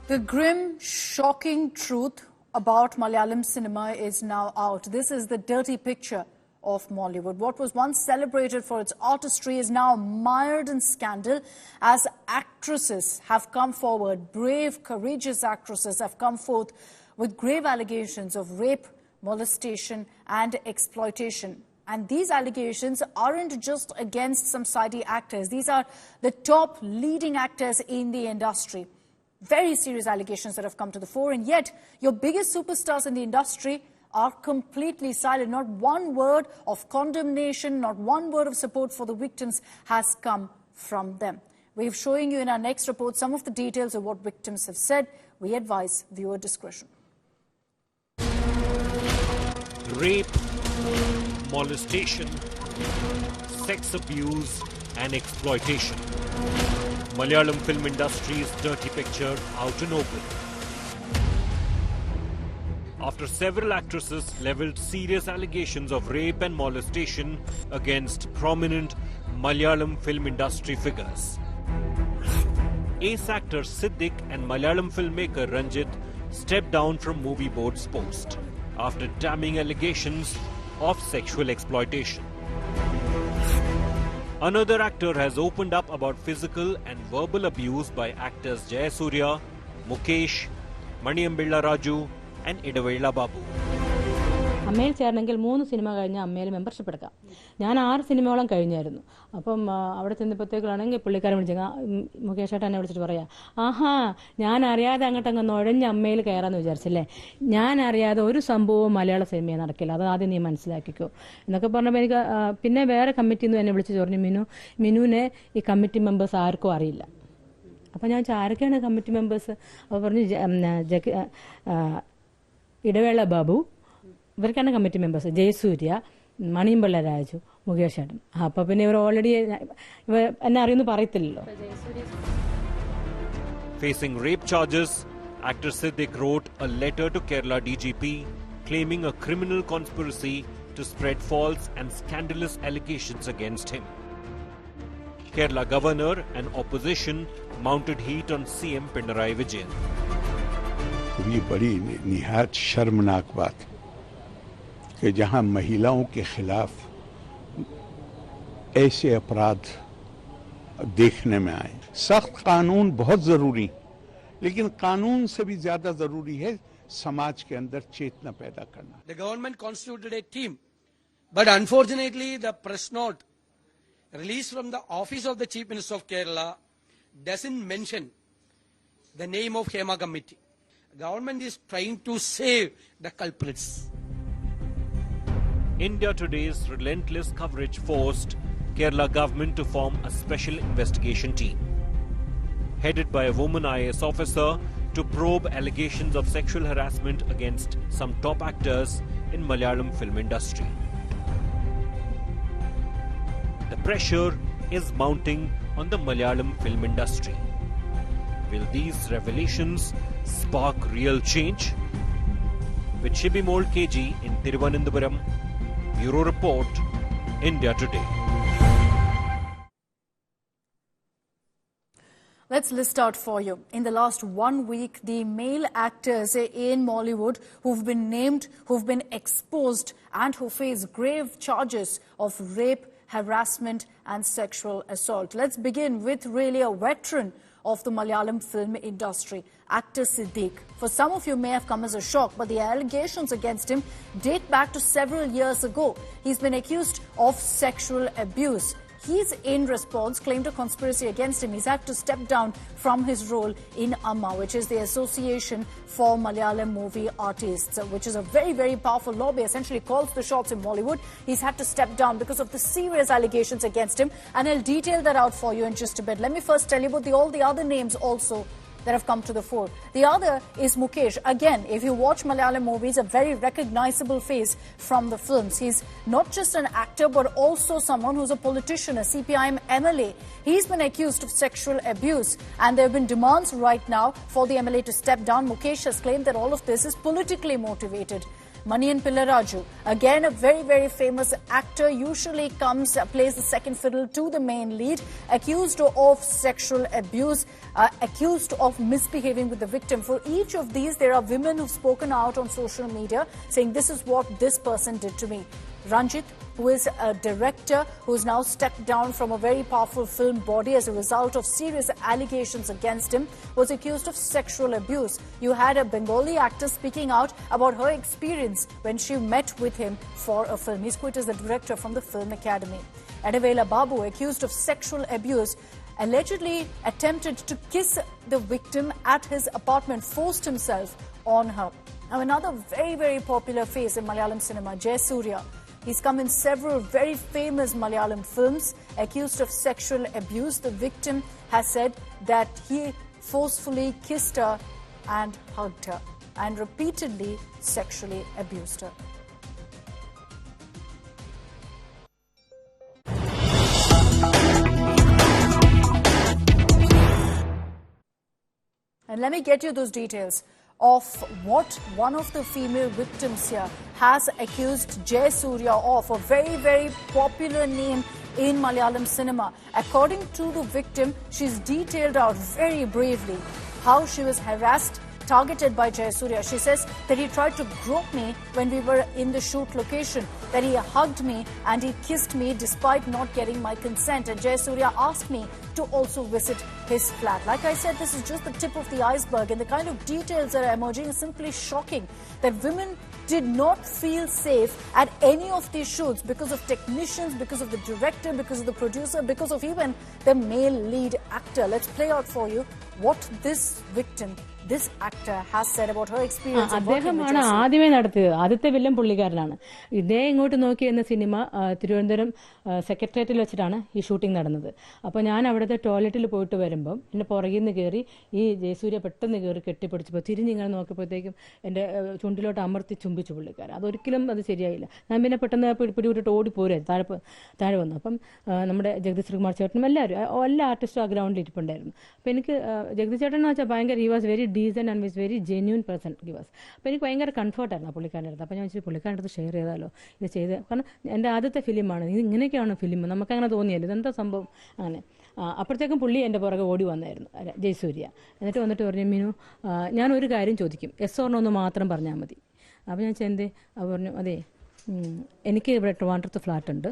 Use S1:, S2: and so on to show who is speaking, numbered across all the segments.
S1: The grim, shocking truth about Malayalam cinema is now out. This is the dirty picture of Mollywood. What was once celebrated for its artistry is now mired in scandal as actresses have come forward. Brave, courageous actresses have come forth with grave allegations of rape, molestation and exploitation. And these allegations aren't just against some sidey actors. These are the top leading actors in the industry. Very serious allegations that have come to the fore, and yet your biggest superstars in the industry are completely silent. Not one word of condemnation, not one word of support for the victims has come from them. We're showing you in our next report some of the details of what victims have said. We advise viewer discretion.
S2: Rape, molestation, sex abuse and exploitation. Malayalam film industry's dirty picture out in open. After several actresses levelled serious allegations of rape and molestation against prominent Malayalam film industry figures. Ace actor Siddiq and Malayalam filmmaker Ranjit stepped down from movie board's post after damning allegations of sexual exploitation. Another actor has opened up about physical and verbal abuse by actors Jayasuriya, Mukesh, Maniyambilla Raju and Idavella Babu.
S3: അമ്മയിൽ ചേരണമെങ്കിൽ 3 cinema കഴിഞ്ഞ് അമ്മയിൽ membership എടുക്കാം. ഞാൻ 6 സിനിമയോളം കഴിഞ്ഞായിരുന്നു. അപ്പം അവിടെ ചെന്നപ്പോഴത്തേക്കാണെങ്കിൽ പുള്ളിക്കാരൻ വിളിച്ചു മുകേഷ് ഏട്ടൻ എന്നെ വിളിച്ചിട്ട് പറയാം, ആഹാ ഞാൻ അറിയാതെ അങ്ങോട്ടങ്ങ് നുഴഞ്ഞ് അമ്മയിൽ കയറാമെന്ന് വിചാരിച്ചല്ലേ, ഞാൻ അറിയാതെ ഒരു സംഭവവും മലയാള സിനിമയിൽ നടക്കില്ല, അത് ആദ്യം നീ മനസ്സിലാക്കിക്കോ എന്നൊക്കെ പറഞ്ഞപ്പോൾ എനിക്ക് പിന്നെ വേറെ കമ്മിറ്റിയിൽ നിന്ന് എന്നെ വിളിച്ച് പറഞ്ഞു, മിനുവിനെ ഈ കമ്മിറ്റി മെമ്പേഴ്സ് ആർക്കും അറിയില്ല. അപ്പോൾ ഞാൻ ആരൊക്കെയാണ് കമ്മിറ്റി മെമ്പേഴ്സ്? അപ്പോൾ പറഞ്ഞു ഇടവേള ബാബു, ഇവർക്കാണ് കമ്മിറ്റി മെമ്പേഴ്സ്, ജയസൂര്യ, മണിയമ്പള്ള രാജു, മുകേഷ് ഏട്ടൻ. അപ്പോൾ പിന്നെ ഇവർ ഓൾറെഡി എന്നെ അറിയുന്നു പറയത്തില്ലല്ലോ.
S2: Facing rape charges, actor Siddiq wrote a letter to Kerala DGP claiming a criminal conspiracy to spread false and scandalous allegations against him. Kerala governor and opposition mounted heat on CM Pinarayi Vijayan.
S4: ये बड़ी निहायत शर्मनाक बात कि जहां महिलाओं के खिलाफ ऐसे अपराध देखने में आए. सख्त कानून बहुत जरूरी, लेकिन कानून से भी ज्यादा जरूरी है समाज के अंदर चेतना पैदा करना.
S5: The government constituted a team, but unfortunately the press note released from the office of the Chief Minister of Kerala doesn't mention the name of HMA Committee. The government is trying to save the culprits.
S2: India Today's relentless coverage forced Kerala government to form a special investigation team, headed by a woman IAS officer, to probe allegations of sexual harassment against some top actors in Malayalam film industry. The pressure is mounting on the Malayalam film industry. Will these revelations spark real change? With Shibi Mo KG in Thiruvananthapuram, Bureau Report, India Today.
S1: Let's list out for you. In the last 1 week, the male actors in Mollywood who've been named, who've been exposed and who face grave charges of rape, harassment and sexual assault. Let's begin with really a veteran of the Malayalam film industry, actor Siddiq. For some of you may have come as a shock, but the allegations against him date back to several years ago. He's been accused of sexual abuse. He's, in response, claimed a conspiracy against him. He's had to step down from his role in AMA, which is the Association for Malayalam Movie Artists, which is a very, very powerful lobby, essentially calls the shots in Bollywood. He's had to step down because of the serious allegations against him, and I'll detail that out for you in just a bit. Let me first tell you about all the other names also that have come to the fore. The other is Mukesh. Again, if you watch Malayalam movies, a very recognizable face from the films. He's not just an actor, but also someone who's a politician, a CPIM MLA. He's been accused of sexual abuse, and there have been demands right now for the MLA to step down. Mukesh has claimed that all of this is politically motivated. Manian Pillaraju, again a very, very famous actor, usually plays the second fiddle to the main lead, accused of sexual abuse, accused of misbehaving with the victim. For each of these, there are women who've spoken out on social media saying this is what this person did to me. Ranjit, who is a director who's now stepped down from a very powerful film body as a result of serious allegations against him, was accused of sexual abuse. You had a Bengali actor speaking out about her experience when she met with him for a film. He's quit as the director from the Film Academy. Adevela Babu, accused of sexual abuse, allegedly attempted to kiss the victim at his apartment, forced himself on her. Now, another very, very popular face in Malayalam cinema, Jay Surya. He's come in several very famous Malayalam films, accused of sexual abuse. The victim has said that he forcefully kissed her and hugged her and repeatedly sexually abused her. And let me get you those details of what one of the female victims here has accused Jay Surya of, a very, very popular name in Malayalam cinema. According to the victim, she's detailed out very bravely how she was harassed, targeted by Jay Surya. She says that he tried to grope me when we were in the shoot location, that he hugged me and he kissed me despite not getting my consent. And Jay Surya asked me to also visit his flat. Like I said, this is just the tip of the iceberg, and the kind of details that are emerging is simply shocking. That women did not feel safe at any of these shoots because of technicians, because of the director, because of the producer, because of even the male lead actor. Let's play out for you what this victim, this actor, has said about her experience of working with Jay Surya.
S3: ആദ്യമേ നടത്തിയത് ആദ്യത്തെ villain പുള്ളിക്കാരനാണ്. ഇതേ ഇങ്ങോട്ട് നോക്കി എന്ന cinema Thiruvananthapuram സെക്രട്ടേറിയറ്റിൽ വെച്ചിട്ടാണ് ഈ ഷൂട്ടിംഗ് നടന്നത്. അപ്പോൾ ഞാൻ അവിടുത്തെ ടോയ്ലറ്റിൽ പോയിട്ട് വരുമ്പം എൻ്റെ പുറകിൽ നിന്ന് കയറി ഈ ജയസൂര്യ പെട്ടെന്ന് കയറി കെട്ടിപ്പിടിച്ചപ്പോൾ തിരിഞ്ഞിങ്ങനെ നോക്കിയപ്പോഴത്തേക്കും എൻ്റെ ചുണ്ടിലോട്ട് അമർത്തി ചുംബിച്ചു പുള്ളിക്കാരൻ. അതൊരിക്കലും അത് ശരിയായില്ല. ഞാൻ പിന്നെ പെട്ടെന്ന് പിടിവിട്ടിട്ട് ഓടിപ്പോരുക താഴെ വന്നു. അപ്പം നമ്മുടെ ജഗദീഷ് ശ്രീകുമാർ ചേട്ടനും എല്ലാവരും എല്ലാ ആർട്ടിസ്റ്റും ആ ഗ്രൗണ്ടിൽ ഇരിപ്പുണ്ടായിരുന്നു. അപ്പോൾ എനിക്ക് ജഗദീഷ് ചേട്ടൻ എന്ന് വെച്ചാൽ ഭയങ്കര he was very decent and was very genuine person he was. അപ്പോൾ എനിക്ക് ഭയങ്കര കംഫർട്ടായിരുന്നു ആ പുള്ളിക്കാരൻ്റെ അടുത്ത്. അപ്പോൾ ഞാൻ വെച്ചാൽ പുള്ളിക്കാരൻ്റെ അടുത്ത് ഷെയർ ചെയ്താലോ ഇത് ചെയ്ത്, കാരണം എൻ്റെ ആദ്യത്തെ ഫിലിമാണ് ഇത്, ഇങ്ങനെയൊക്കെയാണ് ഫിലിം, നമുക്കങ്ങനെ തോന്നിയല്ലോ ഇതെന്താ സംഭവം അങ്ങനെ. അപ്പോഴത്തേക്കും പുള്ളി എൻ്റെ പുറകെ ഓടി വന്നായിരുന്നു ജയസൂര്യ. എന്നിട്ട് വന്നിട്ട് പറഞ്ഞു, മീനു ഞാനൊരു കാര്യം ചോദിക്കും, എസ് ഓർ നോ എന്ന് മാത്രം പറഞ്ഞാൽ മതി. അപ്പോൾ ഞാൻ ചെന്തേ അപ്പോൾ പറഞ്ഞു, അതെ എനിക്ക് ഇവിടെ ട്രിവാൻഡ്രത്ത് ഫ്ലാറ്റ് ഉണ്ട്,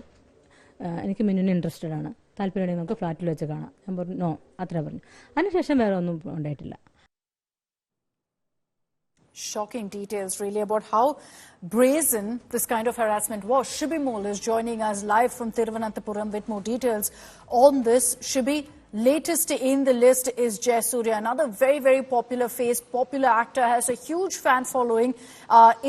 S3: എനിക്ക് മിനുവിന് ഇൻട്രസ്റ്റഡ് ആണ്, താല്പര്യമുണ്ടെങ്കിൽ നമുക്ക് ഫ്ലാറ്റിൽ വെച്ച് കാണാം. ഞാൻ പറഞ്ഞു നോ, അത്ര പറഞ്ഞു. അതിനുശേഷം വേറെ ഒന്നും ഉണ്ടായിട്ടില്ല.
S1: Shocking details really about how brazen this kind of harassment was. Shibi Mo is joining us live from Thiruvananthapuram with more details on this. Shibi, latest in the list is Jay Surya, another very, very popular face, popular actor, has a huge fan following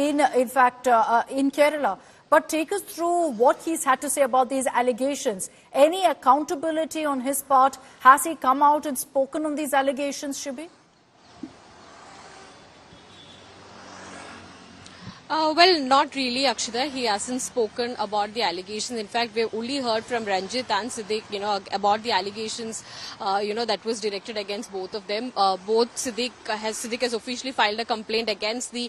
S1: in Kerala. But take us through what he's had to say about these allegations. Any accountability on his part? Has he come out and spoken on these allegations, Shibi?
S6: Well, not really, Akshita. He hasn't spoken about the allegations. In fact, we've only heard from Ranjit and Siddiq, about the allegations, that was directed against both of them. Siddiq has officially filed a complaint against the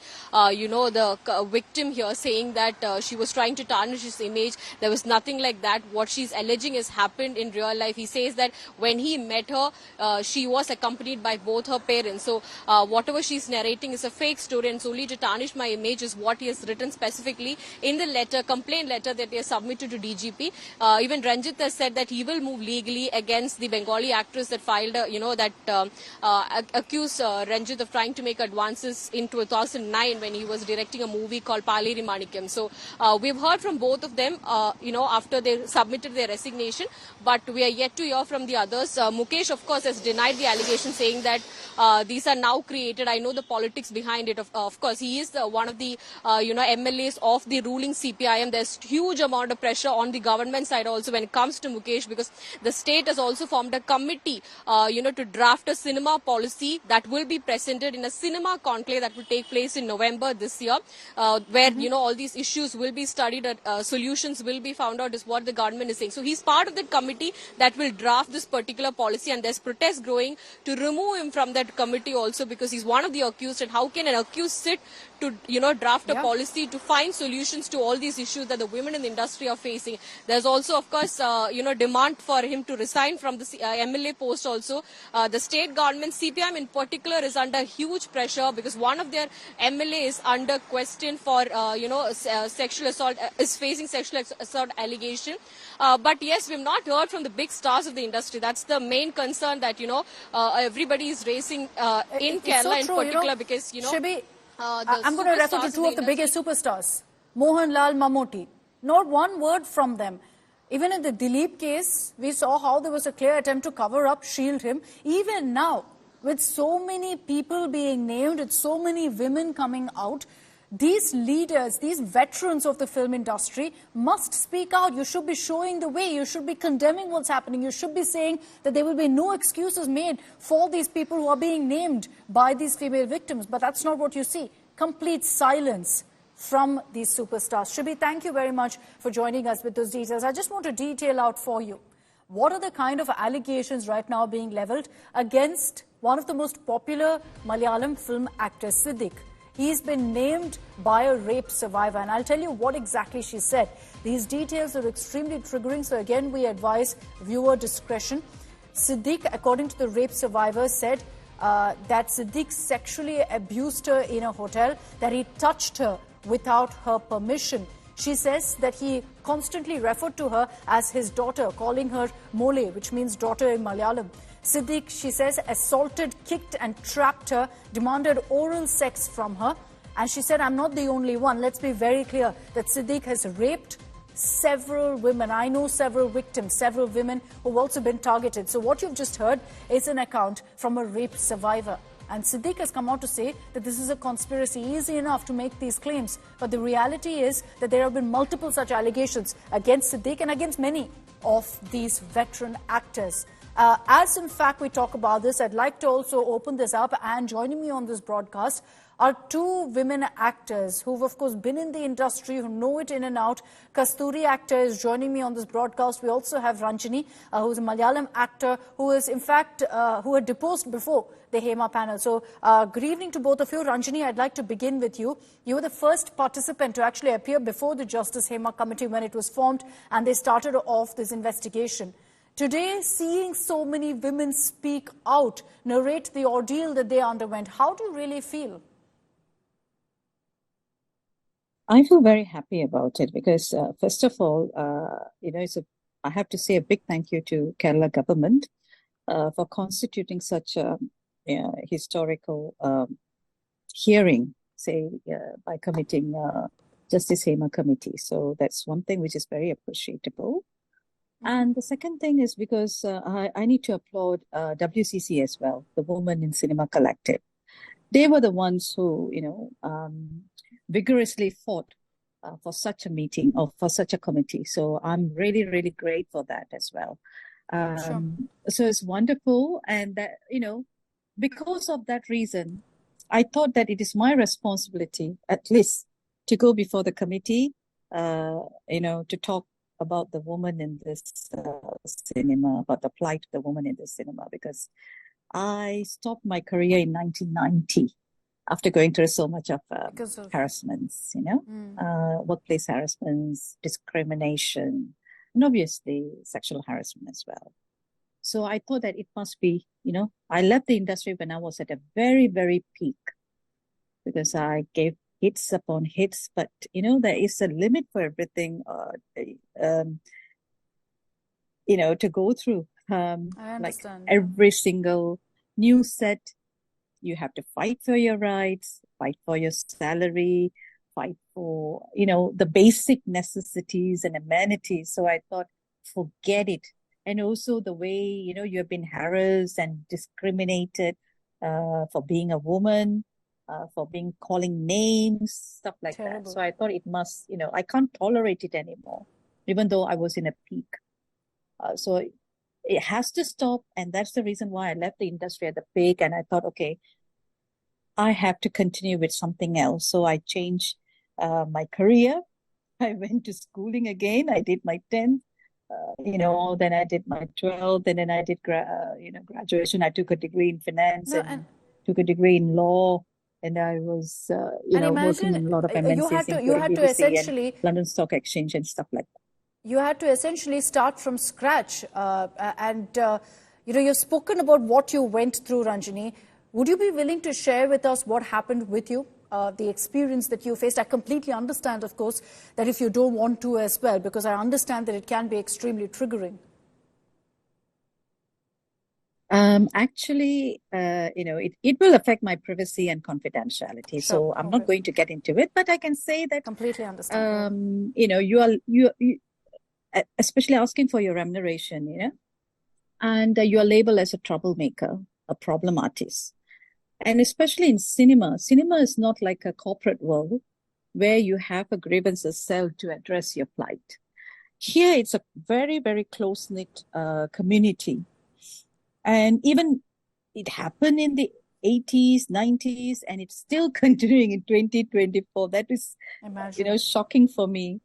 S6: victim here, saying that she was trying to tarnish his image. There was nothing like that. What she's alleging has happened in real life. He says that when he met her, she was accompanied by both her parents. So whatever she's narrating is a fake story, and solely to tarnish my image is what he has written specifically in the complaint letter that he has submitted to DGP. Even Ranjit has said that he will move legally against the Bengali actress that filed, accused Ranjit of trying to make advances in 2009 when he was directing a movie called Paleri Manikyam. So we've heard from both of them, after they submitted their resignation, but we are yet to hear from the others. Mukesh, of course, has denied the allegation, saying that these are now created. I know the politics behind it. Of course, he is one of the MLAs of the ruling CPIM. There's huge amount of pressure on the government side also when it comes to Mukesh, because the state has also formed a committee, to draft a cinema policy that will be presented in a cinema conclave that will take place in November this year, where, all these issues will be studied, solutions will be found out, is what the government is saying. So he's part of that committee that will draft this particular policy, and there's protests growing to remove him from that committee also, because he's one of the accused. And how can an accused sit to, draft a policy to find solutions to all these issues that the women in the industry are facing. There's also, of course, demand for him to resign from the MLA post also. The state government, CPM in particular, is under huge pressure because one of their MLA is under question for, sexual assault, is facing sexual assault allegation. But yes, we've not heard from the big stars of the industry. That's the main concern that, everybody is raising in Kerala in particular because,
S1: Shibi, I'm going to refer to two of the biggest superstars, Mohanlal, Mammootty. Not one word from them. Even in the Dilip case, we saw how there was a clear attempt to cover up, shield him. Even now, with so many people being named, with so many women coming out, these leaders, these veterans of the film industry must speak out. You should be showing the way. You should be condemning what's happening. You should be saying that there will be no excuses made for these people who are being named by these female victims. But that's not what you see. Complete silence from these superstars. Shibi, thank you very much for joining us with those details. I just want to detail out for you what are the kind of allegations right now being leveled against one of the most popular Malayalam film actors, Siddiq. He's been named by a rape survivor, and I'll tell you what exactly she said. These details are extremely triggering, so again, we advise viewer discretion. Siddiq, according to the rape survivor, said that Siddiq sexually abused her in a hotel, that he touched her without her permission. She says that he constantly referred to her as his daughter, calling her Mole, which means daughter in Malayalam. Siddiq, she says, assaulted, kicked and trapped her, demanded oral sex from her. And she said, I'm not the only one. Let's be very clear that Siddiq has raped several women. I know several victims, several women who've also been targeted. So what you've just heard is an account from a rape survivor. And Siddiq has come out to say that this is a conspiracy. Easy enough to make these claims. But the reality is that there have been multiple such allegations against Siddiq and against many of these veteran actors. As in fact we talk about this, I'd like to also open this up, and joining me on this broadcast are two women actors who've of course been in the industry, who know it in and out. Kasturi actor is joining me on this broadcast. We also have Ranini, who's a Malayalam actor who is in fact, who had deposed before the HEMA panel. So good evening to both of you. Ranini, I'd like to begin with you. You were the first participant to actually appear before the Justice HEMA Committee when it was formed and they started off this investigation. Today, seeing so many women speak out, narrate the ordeal that they underwent, how do you really feel?
S7: I feel very happy about it because, first of all, I have to say a big thank you to Kerala government for constituting such a historical hearing, by committing Justice HEMA Committee. So that's one thing which is very appreciable. And the second thing is because I need to applaud WCC as well, the Women in Cinema Collective. They were the ones who, vigorously fought for such a meeting or for such a committee. So I'm really, really great for that as well.
S1: Sure.
S7: So it's wonderful. And that, because of that reason, I thought that it is my responsibility, at least, to go before the committee, to talk about the woman in this cinema, about the plight of the woman in this cinema, because I stopped my career in 1990 after going through so much of harassments, workplace harassments, discrimination, and obviously sexual harassment as well. So I thought that it must be, I left the industry when I was at a very, very peak because I gave hits upon hits, but there is a limit for everything, to go through.
S1: I understand.
S7: Like every single new set, you have to fight for your rights, fight for your salary, fight for, the basic necessities and amenities. So I thought, forget it. And also the way, you have been harassed and discriminated for being a woman, for being calling names, stuff like
S1: Terrible.
S7: that. So I thought it must, I can't tolerate it anymore, even though I was in a peak. So it has to stop. And that's the reason why I left the industry at the peak. And I thought, okay, I have to continue with something else. So I changed my career. I went to schooling again. I did my 10th, then I did my 12th, and then I did, graduation. I took a degree in finance and took a degree in law. and I was,
S1: And
S7: working in a lot of
S1: imagine
S7: MNCs,
S1: you
S7: including
S1: had to
S7: BBC and
S1: essentially
S7: London Stock Exchange and stuff like that.
S1: you had to essentially start from scratch. You've spoken about what you went through, Ranjini. Would you be willing to share with us what happened with you, the experience that you faced? I completely understand, of course, that if you don't want to as well, because I understand that it can be extremely triggering.
S7: Actually, it will affect my privacy and confidentiality.
S1: Sure.
S7: So I'm not going to get into it, but I can say that
S1: Completely understand.
S7: you especially asking for your remuneration, and you are labeled as a troublemaker, a problem artist. And especially in cinema is not like a corporate world where you have a grievances cell to address your plight. Here, it's a very, very close-knit community. And even it happened in the 80s, 90s, and it's still continuing in 2024. That is, shocking for me.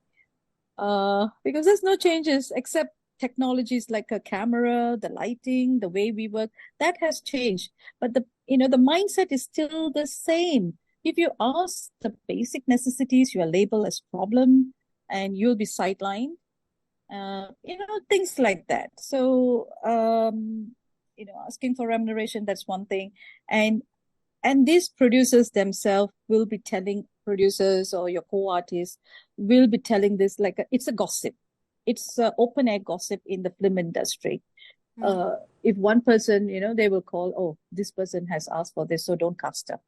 S7: Because there's no changes except technologies like a camera, the lighting, the way we work, that has changed. But the mindset is still the same. If you ask the basic necessities, you are labeled as problem and you'll be sidelined. Things like that. So, asking for remuneration, that's one thing. And these producers themselves will be telling producers or your co-artists will be telling this like it's a gossip. It's open air gossip in the film industry. If one person, they will call, oh, this person has asked for this, so don't cast her.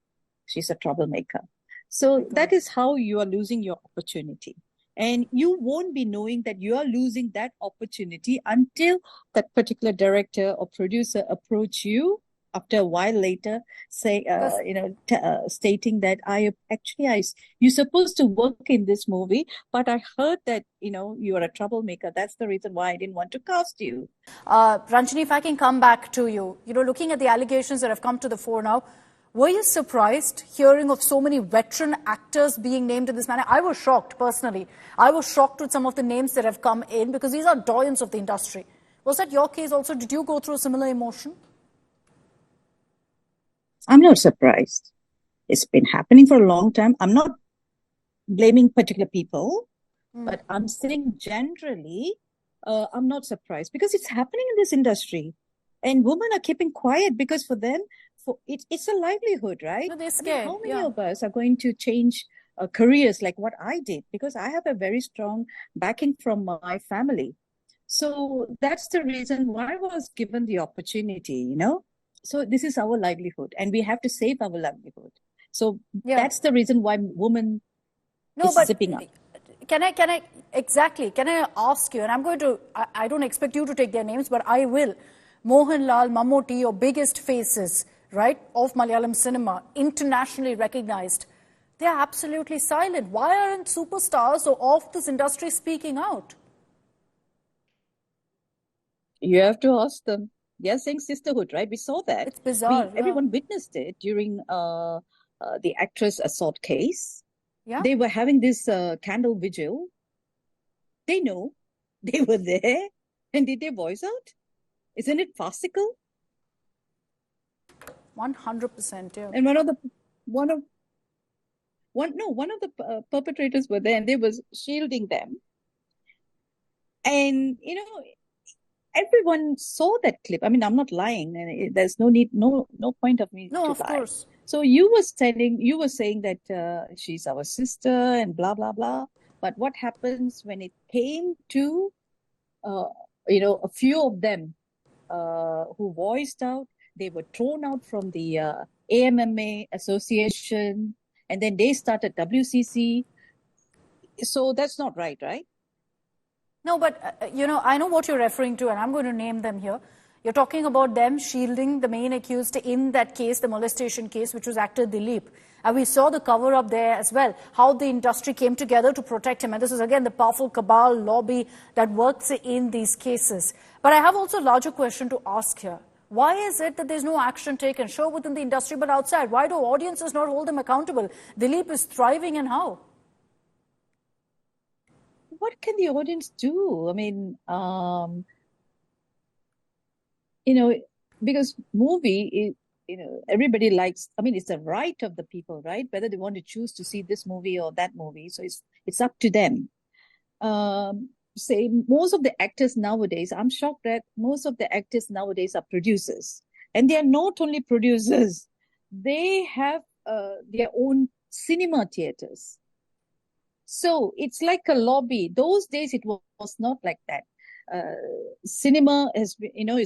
S7: She's a troublemaker. So that is how you are losing your opportunity. And you won't be knowing that you are losing that opportunity until that particular director or producer approach you after a while later, say, stating that you're supposed to work in this movie, but I heard that, you are a troublemaker. That's the reason why I didn't want to cast you.
S1: Ranjini, if I can come back to you, looking at the allegations that have come to the fore now, were you surprised hearing of so many veteran actors being named in this manner? I was shocked, personally. I was shocked with some of the names that have come in because these are doyens of the industry. Was that your case also? Did you go through a similar emotion?
S7: I'm not surprised. It's been happening for a long time. I'm not blaming particular people, but I'm saying generally, I'm not surprised because it's happening in this industry. And women are keeping quiet because for them, it's a livelihood, right?
S1: No, they're scared.
S7: How many of us are going to change careers like what I did? Because I have a very strong backing from my family. So that's the reason why I was given the opportunity, So this is our livelihood and we have to save our livelihood. So that's the reason why women is zipping up.
S1: Can I ask you, and I'm going to, I don't expect you to take their names, but I will. Mohanlal, Mammootty, your biggest faces, right, of Malayalam cinema, internationally recognized. They are absolutely silent. Why aren't superstars or of this industry speaking out?
S7: You have to ask them. They're saying sisterhood, right? We saw that.
S1: It's bizarre.
S7: Everyone witnessed it during the actress assault case.
S1: Yeah.
S7: They were having this candle vigil. They know they were there. And did they voice out? Isn't it farcical?
S1: 100%, yeah.
S7: And one of the perpetrators were there and they was shielding them. And, everyone saw that clip. I mean, I'm not lying. There's no point of me to lie.
S1: No, of course.
S7: So you were saying that she's our sister and blah, blah, blah. But what happens when it came to, a few of them who voiced out, they were thrown out from the AMMA association and then they started WCC. So that's not right, right?
S1: No, but, I know what you're referring to, and I'm going to name them here. You're talking about them shielding the main accused in that case, the molestation case, which was actor Dilip. And we saw the cover-up there as well, how the industry came together to protect him. And this is, again, the powerful cabal lobby that works in these cases. But I have also a larger question to ask here. Why is it that there's no action taken, sure, within the industry, but outside? Why do audiences not hold them accountable? Dilip is thriving, and how?
S7: What can the audience do? I mean, because movie everybody likes, I mean, it's a right of the people, right? Whether they want to choose to see this movie or that movie. So it's up to them. Say most of the actors nowadays, I'm shocked that most of the actors nowadays are producers. And they are not only producers, they have their own cinema theaters. So it's like a lobby. Those days it was not like that. Cinema is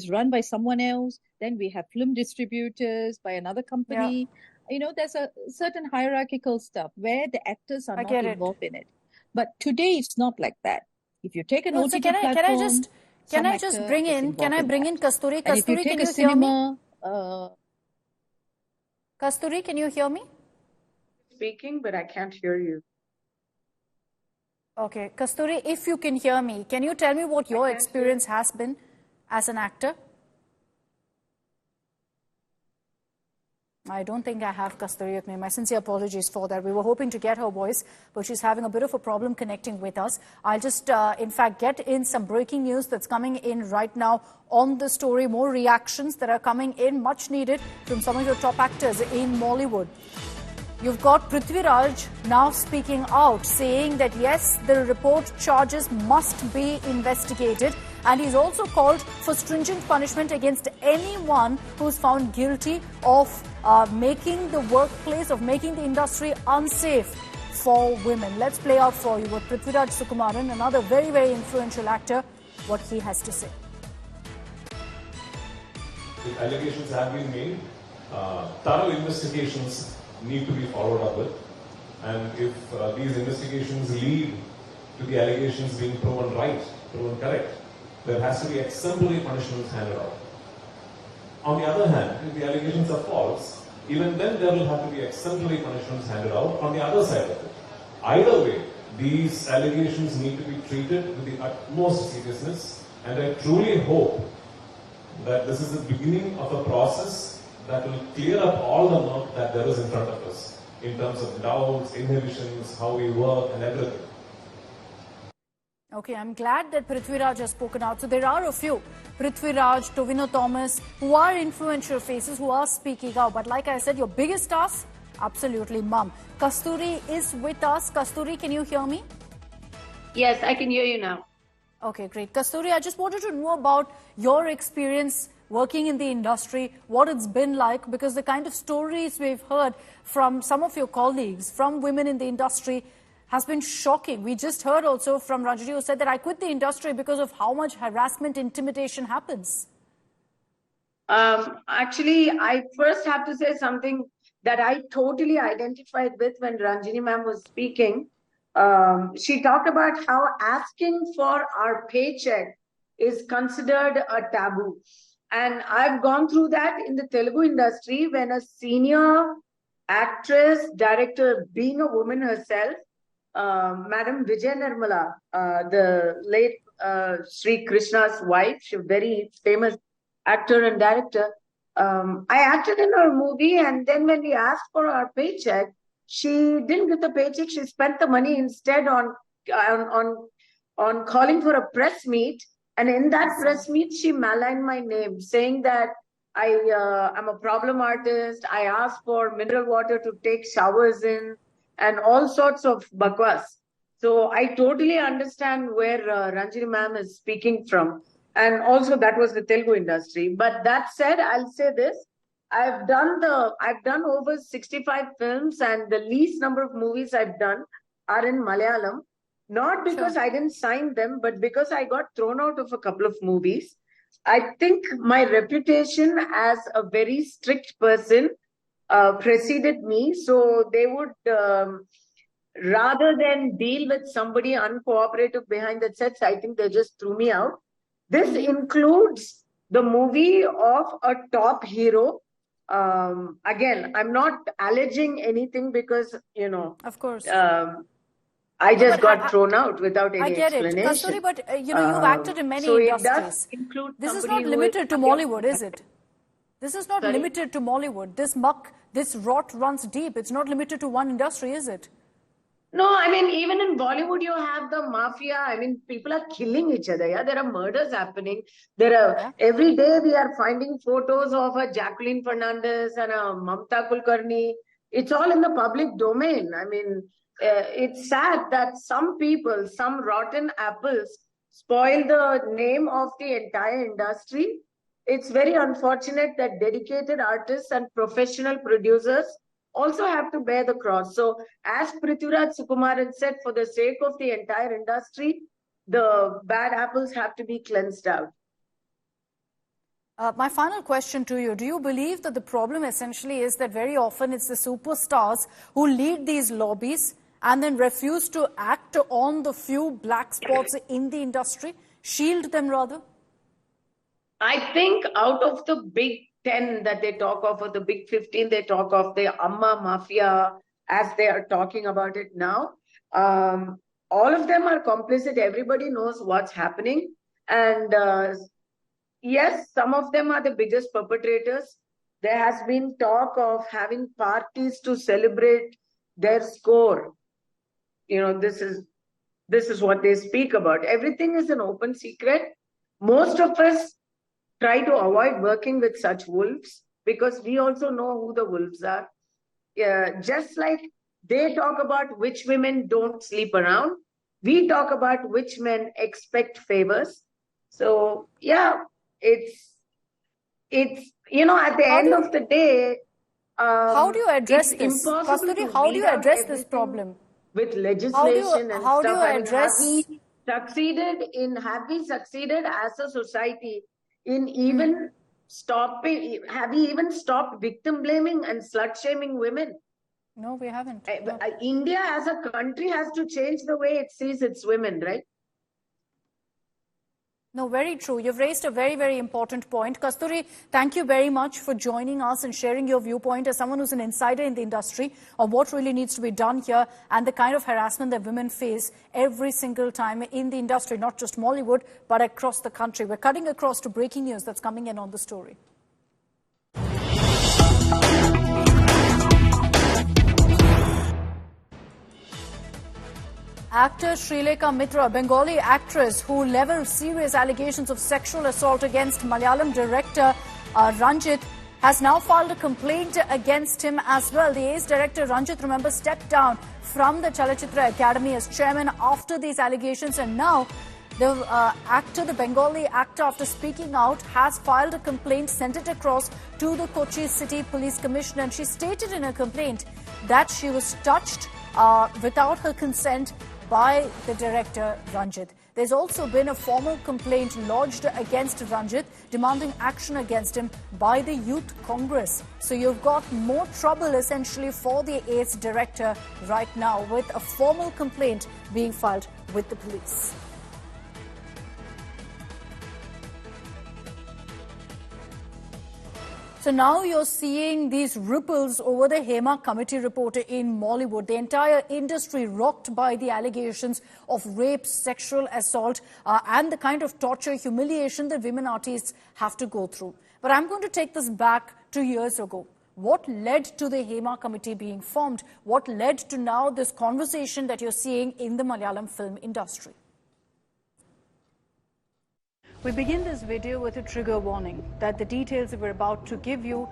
S7: run by someone else. Then we have film distributors by another company. Yeah. There's a certain hierarchical stuff where the actors are not involved in it. But today it's not like that. If you take an OTT platform,
S1: can I just bring in Kasturi?
S7: And if you take a cinema,
S1: Kasturi, can you hear me?
S8: Speaking, but I can't hear you.
S1: Okay, Kasturi, if you can hear me, can you tell me what your experience has been as an actor? I don't think I have Kasturi with me. My sincere apologies for that. We were hoping to get her voice, but she's having a bit of a problem connecting with us. I'll just, in fact, get in some breaking news that's coming in right now on the story. More reactions that are coming in, much needed, from some of your top actors in Mollywood. You've got Prithviraj now speaking out, saying that yes, the report charges must be investigated. And he's also called for stringent punishment against anyone who's found guilty of making the workplace, of making the industry unsafe for women. Let's play out for you with Praj Sukumaran, another very, very influential actor, what he has to say.
S9: If allegations have been made, thorough investigations need to be followed up with. And if these investigations lead to the allegations being proven right, proven correct, there has to be exemplary punishments handed out. On the other hand, if the allegations are false, even then there will have to be exemplary punishments handed out on the other side of it. Either way, these allegations need to be treated with the utmost seriousness, and I truly hope that this is the beginning of a process that will clear up all the murk that there is in front of us, in terms of doubts, inhibitions, how we work and everything.
S1: Okay, I'm glad that Prithviraj has spoken out. So there are a few, Prithviraj, Tovino Thomas, who are influential faces, who are speaking out. But like I said, your biggest task, absolutely mum. Kasturi is with us. Kasturi, can you hear me?
S8: Yes, I can hear you now.
S1: Okay, great. Kasturi, I just wanted to know about your experience working in the industry, what it's been like, because the kind of stories we've heard from some of your colleagues, from women in the industry, has been shocking. We just heard also from Ranjini, who said that I quit the industry because of how much harassment, intimidation happens.
S8: Actually, I first have to say something that I totally identified with when Ranjini ma'am was speaking. She talked about how asking for our paycheck is considered a taboo. And I've gone through that in the Telugu industry when a senior actress, director, being a woman herself, Madam Vijay Nirmala, the late Sri Krishna's wife, she's a very famous actor and director. I acted in her movie, and then when we asked for our paycheck, she didn't get the paycheck. She spent the money instead on calling for a press meet, and in that press meet, she maligned my name, saying that I'm a problem artist. I asked for mineral water to take showers in, and all sorts of bakwas. So I totally understand where Ranjini ma'am is speaking from. And also that was the Telugu industry. But that said, I'll say this. I've done over 65 films, and the least number of movies I've done are in Malayalam. Not because I didn't sign them, but because I got thrown out of a couple of movies. I think my reputation as a very strict person preceded me, so they would rather than deal with somebody uncooperative behind the sets, I think they just threw me out. This includes the movie of a top hero. Again, I'm not alleging anything because,
S1: of course,
S8: I just got thrown out without any explanation.
S1: I get it, Kasturi, but you've acted in many industries. This is not limited to Mollywood, is it? This is not limited to Mollywood. This rot runs deep. It's not limited to one industry, is it?
S8: No, I mean, even in Bollywood, you have the mafia. I mean, people are killing each other. Yeah, there are murders happening. Every day we are finding photos of a Jacqueline Fernandez and a Mamta Kulkarni. It's all in the public domain. I mean, it's sad that some people, some rotten apples, spoil the name of the entire industry. It's very unfortunate that dedicated artists and professional producers also have to bear the cross. So as Praj Sukumaran said, for the sake of the entire industry, the bad apples have to be cleansed out.
S1: My final question to you, do you believe that the problem essentially is that very often it's the superstars who lead these lobbies and then refuse to act on the few black spots in the industry, shield them rather?
S8: I think out of the big 10 that they talk of, or the big 15 they talk of, the Amma Mafia, as they are talking about it now, all of them are complicit. Everybody knows what's happening. And yes, some of them are the biggest perpetrators. There has been talk of having parties to celebrate their score. You know, this is what they speak about. Everything is an open secret. Most of us try to avoid working with such wolves because we also know who the wolves are. Just like they talk about which women don't sleep around, we talk about which men expect favors. So yeah, it's you know, at the end of the day,
S1: how do you address this? Kasturi, how do you address this problem?
S8: With legislation and stuff.
S1: How do you address?
S8: Have we succeeded as a society in even stopping? Have we even stopped victim blaming and slut shaming women?
S1: No, we haven't. No.
S8: India as a country has to change the way it sees its women, right?
S1: No, very true. You've raised a very, very important point. Kasturi, thank you very much for joining us and sharing your viewpoint as someone who's an insider in the industry on what really needs to be done here and the kind of harassment that women face every single time in the industry, not just Mollywood, but across the country. We're cutting across to breaking news that's coming in on the story. Actor Srilekha Mitra, Bengali actress who levelled serious allegations of sexual assault against Malayalam director Ranjit, has now filed a complaint against him as well. The ace director Ranjit, remember, stepped down from the Chalachitra Academy as chairman after these allegations, and now the Bengali actor, after speaking out, has filed a complaint, sent it across to the Kochi City Police Commissioner, and she stated in her complaint that she was touched without her consent by the director Ranjit. There's also been a formal complaint lodged against Ranjit demanding action against him by the Youth Congress. So you've got more trouble essentially for the ace director right now, with a formal complaint being filed with the police. So now you're seeing these ripples over the HMA Committee Report in Mollywood. The entire industry rocked by the allegations of rape, sexual assault, and the kind of torture, humiliation that women artists have to go through. But I'm going to take this back 2 years ago. What led to the HMA Committee being formed? What led to now this conversation that you're seeing in the Malayalam film industry? We begin this video with a trigger warning that the details we're about to give you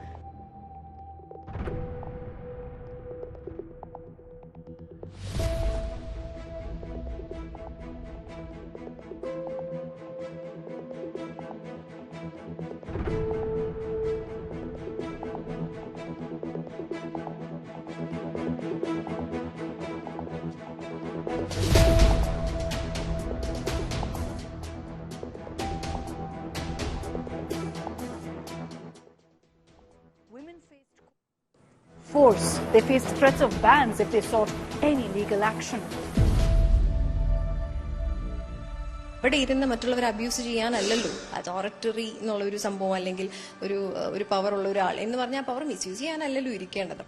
S1: force. They faced threats of bans if they sought any legal action.
S10: ഇവിടെ ഇരുന്ന് മറ്റുള്ളവരെ abuse ചെയ്യാനല്ലല്ലോ അതോറിറ്ററി എന്നുള്ള ഒരു സംഭവം, അല്ലെങ്കിൽ ഒരു power ഉള്ള ഒരാൾ എന്ന് പറഞ്ഞാൽ പവർ മിസ്യൂസ് ചെയ്യാനല്ലല്ലോ ഇരിക്കേണ്ടത്.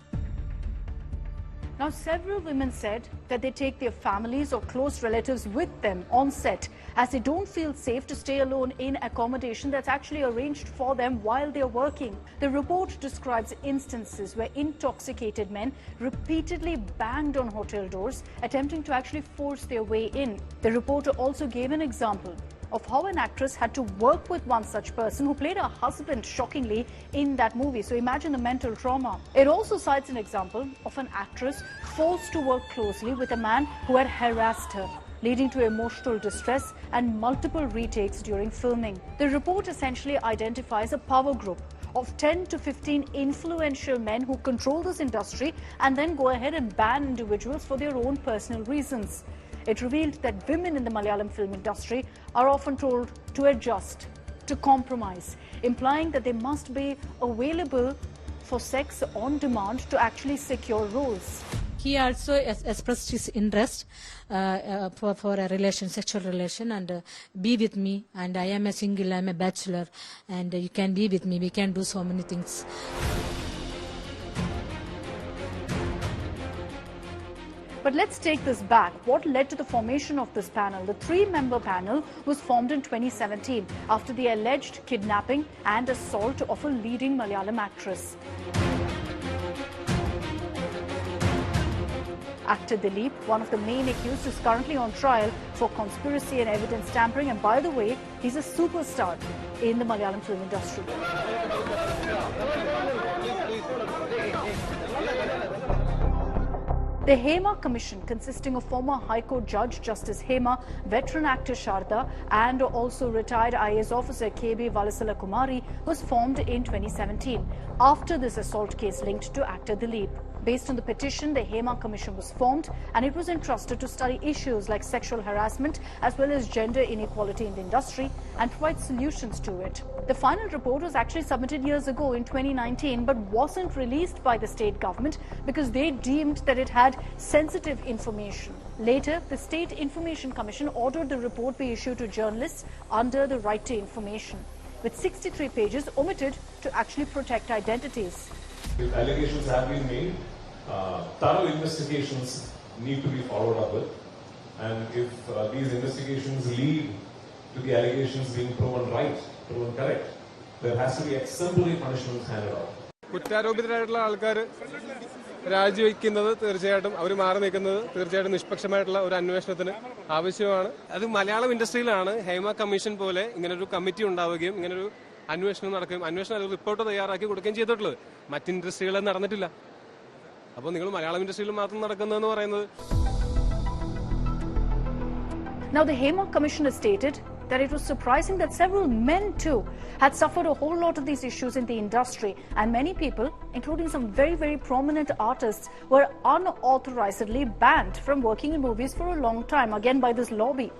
S1: Now, several women said that they take their families or close relatives with them on set as they don't feel safe to stay alone in accommodation that's actually arranged for them while they're working. The report describes instances where intoxicated men repeatedly banged on hotel doors, attempting to actually force their way in. The reporter also gave an example of how an actress had to work with one such person who played her husband, shockingly, in that movie. So imagine the mental trauma. It also cites an example of an actress forced to work closely with a man who had harassed her, leading to emotional distress and multiple retakes during filming. The report essentially identifies a power group of 10 to 15 influential men who control this industry and then go ahead and ban individuals for their own personal reasons. It revealed that women in the Malayalam film industry are often told to adjust, to compromise, implying that they must be available for sex on demand to actually secure roles.
S3: He also expressed his interest for a relation, sexual relation, and be with me. And I am a single, I am a bachelor, and you can be with me. We can do so many things.
S1: But let's take this back. What led to the formation of this panel? The 3-member panel was formed in 2017 after the alleged kidnapping and assault of a leading Malayalam actress. Actor Dilip, one of the main accused, is currently on trial for conspiracy and evidence tampering. And by the way, he's a superstar in the Malayalam film industry. The HMA Commission, consisting of former High Court Judge Justice Hema, veteran actor Sharda, and also retired IAS officer KB Valasala Kumari, was formed in 2017 after this assault case linked to actor Dilip. Based on the petition, the HMA Commission was formed and it was entrusted to study issues like sexual harassment as well as gender inequality in the industry and provide solutions to it. The final report was actually submitted years ago in 2019 but wasn't released by the state government because they deemed that it had sensitive information. Later, the State Information Commission ordered the report be issued to journalists under the right to information, with 63 pages omitted to actually protect identities.
S9: If allegations have been made, thorough investigations need to be followed up with. And if these investigations lead to the allegations being proven right, proven correct, there has to be exemplary punishment handed out.
S11: കുറ്റാരോപിതരായിട്ടുള്ള ആൾക്കാർ രാജിവെക്കുന്നത് തീർച്ചയായിട്ടും അവർ മാറി നിൽക്കുന്നത് തീർച്ചയായിട്ടും നിഷ്പക്ഷമായിട്ടുള്ള ഒരു അന്വേഷണത്തിന് ആവശ്യമാണ്. അത് Malayalam ഇൻഡസ്ട്രിയിലാണ് Hema commission പോലെ ഇങ്ങനൊരു കമ്മിറ്റി ഉണ്ടാവുകയും ഇങ്ങനൊരു അന്വേഷണം നടക്കുകയും അന്വേഷണം റിപ്പോർട്ട് തയ്യാറാക്കി കൊടുക്കുകയും ചെയ്തിട്ടുള്ളത്. മറ്റ് ഇൻഡസ്ട്രികളിൽ നടന്നിട്ടില്ല. അപ്പോൾ നിങ്ങൾ മലയാളം ഇൻഡസ്ട്രിയിൽ മാത്രം നടക്കുന്നതെന്ന് പറയുന്നത്.
S1: Now the HMA Commission has stated that it was surprising that several men too had suffered a whole lot of these issues in the industry, and many people, including some very, very prominent artists, were unauthorizedly banned from working in movies for a long time, again by this lobby.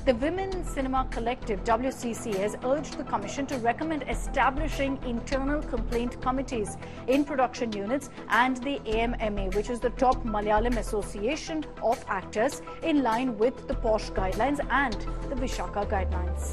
S1: The Women Cinema Collective, WCC, has urged the Commission to recommend establishing internal complaint committees in production units and the AMMA, which is the top Malayalam association of actors, in line with the POSH guidelines and the Vishaka guidelines.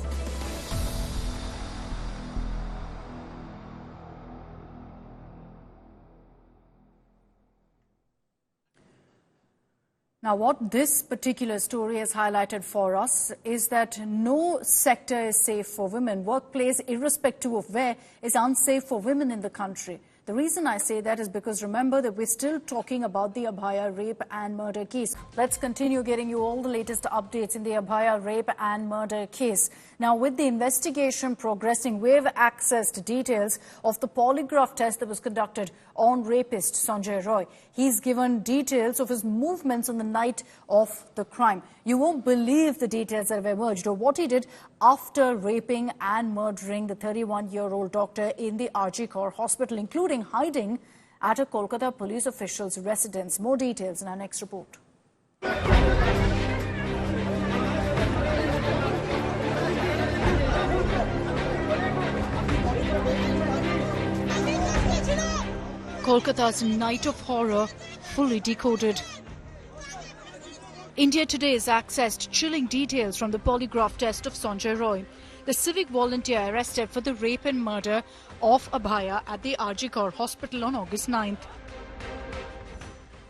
S1: Now, what this particular story has highlighted for us is that no sector is safe for women. Workplace, irrespective of where, is unsafe for women in the country. The reason I say that is because remember that we're still talking about the Abaya rape and murder case. Let's continue getting you all the latest updates in the Abaya rape and murder case. Now, with the investigation progressing, we've accessed details of the polygraph test that was conducted on rapist Sanjay Roy. He's given details of his movements on the night of the crime. You won't believe the details that have emerged of what he did after raping and murdering the 31-year-old doctor in the RG Kaur hospital, including hiding at a Kolkata police official's residence. More details in our next report. Kolkata's night of horror fully decoded. India Today has accessed chilling details from the polygraph test of Sanjay Roy, the civic volunteer arrested for the rape and murder of Abaya at the RG Kaur hospital on August 9th.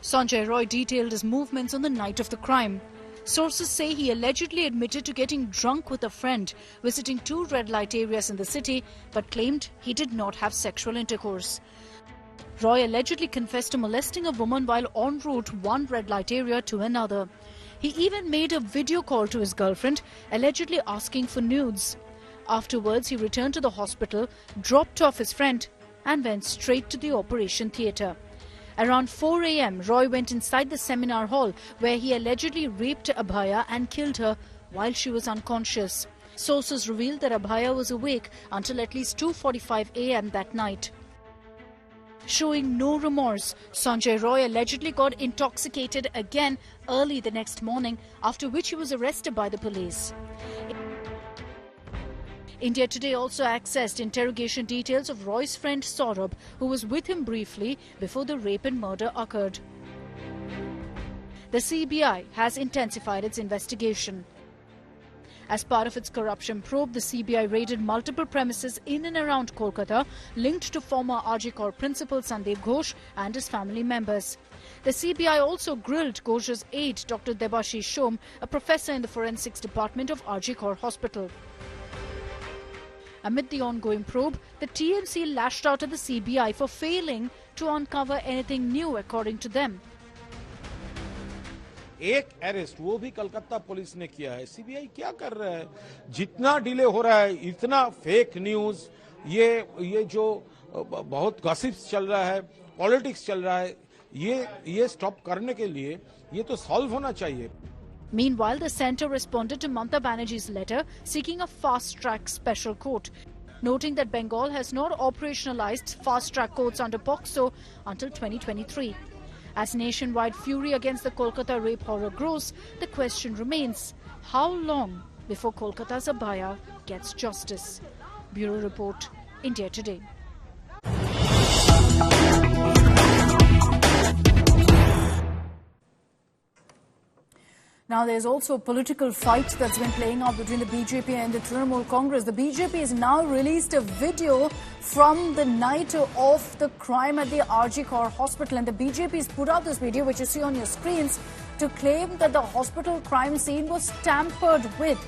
S1: Sanjay Roy detailed his movements on the night of the crime. Sources say he allegedly admitted to getting drunk with a friend, visiting 2 red light areas in the city, but claimed he did not have sexual intercourse. Roy allegedly confessed to molesting a woman while en route one red light area to another. He even made a video call to his girlfriend, allegedly asking for nudes. Afterwards, he returned to the hospital, dropped off his friend, and went straight to the operation theatre. Around 4 a.m., Roy went inside the seminar hall where he allegedly raped Abaya and killed her while she was unconscious. Sources revealed that Abaya was awake until at least 2:45 a.m. that night. Showing no remorse, Sanjay Roy allegedly got intoxicated again early the next morning, after which he was arrested by the police. India Today also accessed interrogation details of Roy's friend Saurabh, who was with him briefly before the rape and murder occurred. The CBI has intensified its investigation. As part of its corruption probe, the CBI raided multiple premises in and around Kolkata linked to former RG Kor principal Sandeep Ghosh and his family members. The CBI also grilled Ghosh's aide, Dr. Debashish Shom, a professor in the forensics department of RG Kor Hospital. Amid the ongoing probe, the TMC lashed out at the CBI for failing to uncover anything new, according to them.
S12: एक arrest वो भी Calcutta police ने किया है. CBI क्या कर रहा है? जितना डिले हो रहा है, इतना फेक न्यूज, ये जो बहुत गॉसिप्स चल रहा है, पॉलिटिक्स चल रहा है, ये स्टॉप करने के लिए ये तो सॉल्व होना चाहिए.
S1: Meanwhile, the centre responded to Mamata Banerjee's letter seeking a fast-track special court, noting that Bengal has not operationalised fast-track courts under POCSO until 2023. As nationwide fury against the Kolkata rape horror grows, the question remains, how long before Kolkata's Abaya gets justice? Bureau Report, India Today. Now, there's also a political fight that's been playing out between the BJP and the Trinamool Congress. The BJP has now released a video from the night of the crime at the RG Kor Hospital. And the BJP has put out this video, which you see on your screens, to claim that the hospital crime scene was tampered with.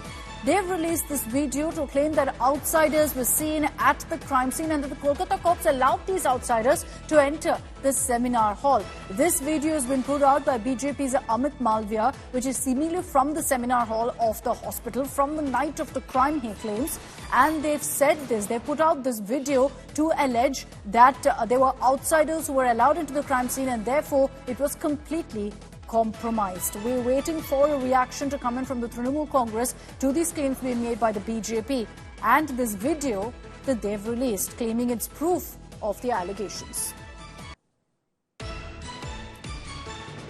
S1: They've released this video to claim that outsiders were seen at the crime scene and that the Kolkata cops allowed these outsiders to enter the seminar hall. This video has been put out by BJP's Amit Malviya, which is seemingly from the seminar hall of the hospital from the night of the crime, he claims. And they've said this, they put out this video to allege that there were outsiders who were allowed into the crime scene and therefore it was completely compromised. We're waiting for a reaction to come in from the Trinamool Congress to these claims being made by the BJP and this video that they've released, claiming it's proof of the allegations.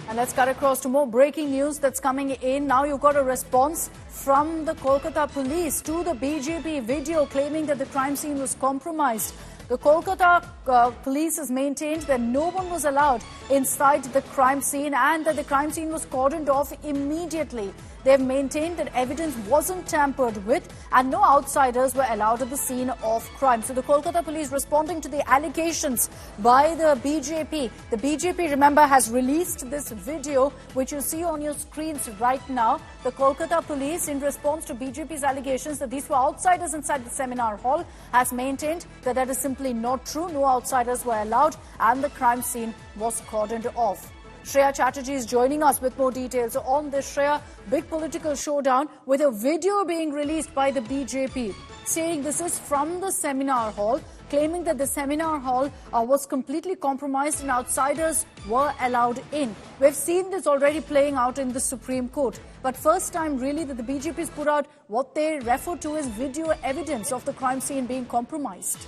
S1: And let's cut across to more breaking news that's coming in. Now you've got a response from the Kolkata police to the BJP video claiming that the crime scene was compromised. The Kolkata police has maintained that no one was allowed inside the crime scene and that the crime scene was cordoned off immediately. They've maintained that evidence wasn't tampered with and no outsiders were allowed at the scene of crime. So the Kolkata police responding to the allegations by the BJP. The BJP, remember, has released this video, which you see on your screens right now. The Kolkata police, in response to BJP's allegations that these were outsiders inside the seminar hall, has maintained that that is simply not true. No outsiders were allowed and the crime scene was cordoned off. Shreya Chatterjee is joining us with more details on this. Shreya, big political showdown with a video being released by the BJP saying this is from the seminar hall, claiming that the seminar hall was completely compromised and outsiders were allowed in. We've seen this already playing out in the Supreme Court. But first time really that the BJP has put out what they refer to as video evidence of the crime scene being compromised.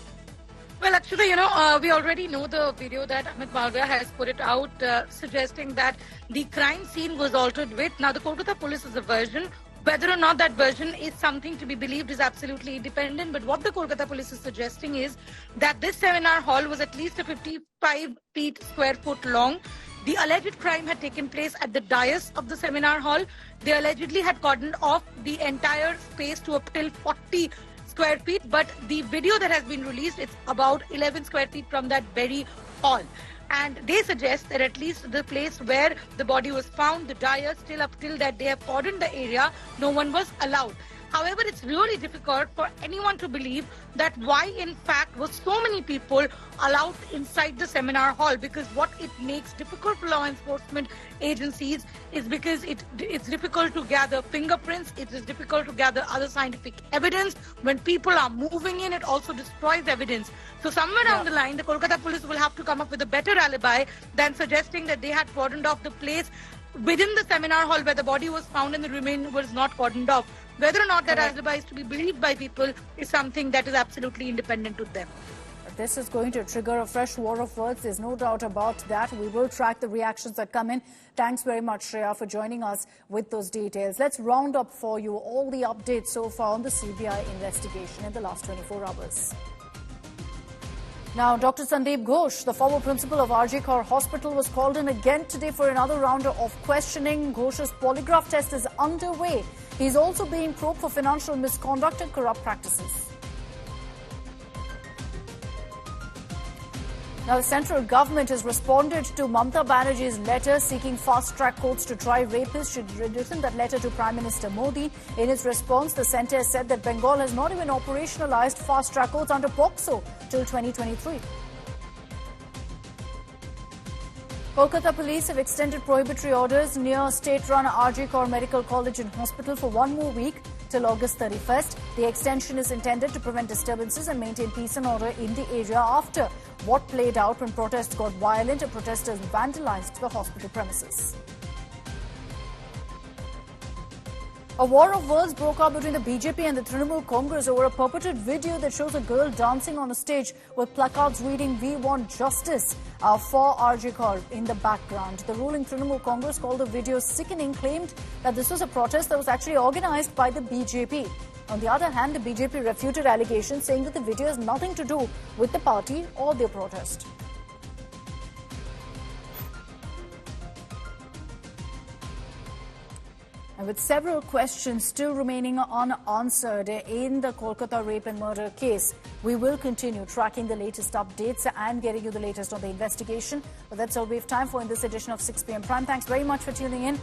S13: Well, Akshita, we already know the video that Amit Malviya has put it out, suggesting that the crime scene was altered with. Now, the Kolkata police's version, whether or not that version is something to be believed is absolutely independent. But what the Kolkata police is suggesting is that this seminar hall was at least a 55 square feet long. The alleged crime had taken place at the dais of the seminar hall. They allegedly had cordoned off the entire space to up till 40 square feet, but the video that has been released, it's about 11 square feet from that very hall. and they suggest that at least the place where the body was found, the dyer, still up till that they have cordoned the area, no one was allowed. However, it's really difficult for anyone to believe that why in fact were so many people allowed inside the seminar hall, because what it makes difficult for law enforcement agencies is because it's difficult to gather fingerprints, it is difficult to gather other scientific evidence. When people are moving in, it also destroys evidence. So somewhere down the line, the Kolkata police will have to come up with a better alibi than suggesting that they had cordoned off the place within the seminar hall where the body was found and the remains was not cordoned off. Whether or not that alibi is to be believed by people is something that is absolutely independent to them.
S1: This is going to trigger a fresh war of words. There's no doubt about that. We will track the reactions that come in. Thanks very much, Shreya, for joining us with those details. Let's round up for you all the updates so far on the CBI investigation in the last 24 hours. Now, Dr. Sandeep Ghosh, the former principal of RG Kar Hospital, was called in again today for another round of questioning. Ghosh's polygraph test is underway. He's also being probed for financial misconduct and corrupt practices. Now, the central government has responded to Mamata Banerjee's letter seeking fast-track courts to try rapists. She had written that letter to Prime Minister Modi. In its response, the centre has said that Bengal has not even operationalised fast-track courts under POCSO till 2023. Kolkata police have extended prohibitory orders near state-run RG Kar Medical College and Hospital for one more week till August 31st. The extension is intended to prevent disturbances and maintain peace and order in the area after what played out when protests got violent and protesters vandalized the hospital premises. A war of words broke out between the BJP and the Trinamool Congress over a purported video that shows a girl dancing on a stage with placards reading "We want justice" for RG Kar in the background. The ruling Trinamool Congress called the video sickening, claimed that this was a protest that was actually organised by the BJP. On the other hand, the BJP refuted allegations, saying that the video has nothing to do with the party or their protest. And with several questions still remaining unanswered in the Kolkata rape and murder case, we will continue tracking the latest updates and getting you the latest on the investigation. But that's all we have time for in this edition of 6 p.m. Prime. Thanks very much for tuning in.